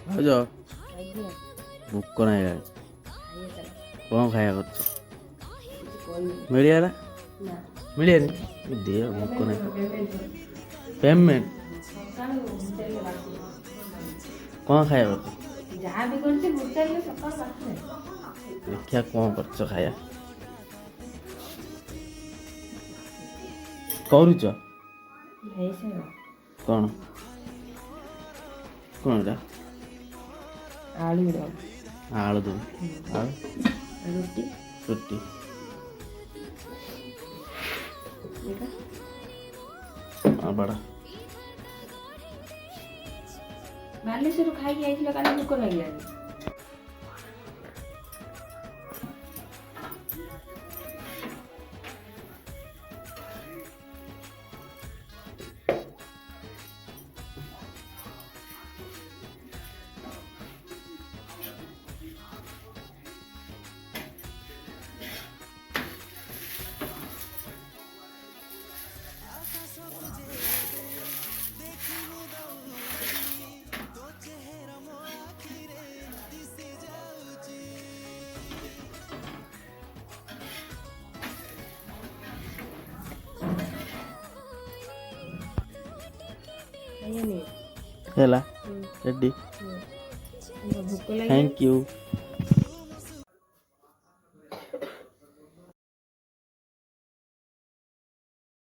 ଭାଉଜ ଆଜ୍ଞା ଭୋକ ନାହିଁ ଗାଈ ଖାଇବା କ'ଣ ଖାଇବା କରୁଛ? କିଛି କହିନି ମିଳିଗଲା ନା ମିଳିବନି ଦିଅ ଭୋକ ନାହିଁ ପେମେଣ୍ଟ କ'ଣ ଖାଇବା କରୁଛ? ଯାହା ବି କରିଛି ହୋଟେଲରେ ସକାଳୁ ପାଖରେ ଦେଖିବା କ'ଣ କରୁଛ ଖାଇବା କରୁଛ ହେଇସାର କ'ଣ କ'ଣ ଏଇଟା ଆଳୁ ଦମ ଆଳୁଦମ ଆଉ ରୁଟି ରୁଟି ଏଇଟା ବାଡ଼ା ବାଲେଶ୍ୱରରୁ ଖାଇକି ଯାଇଥିଲ କାଲି ଭୋକ ଲାଗିଲାନି ଖାଇବାନି ହେଲା ରେଡ଼ି ଭୋକ ଲାଗିଲାନି ଥ୍ୟାଙ୍କ ୟୁ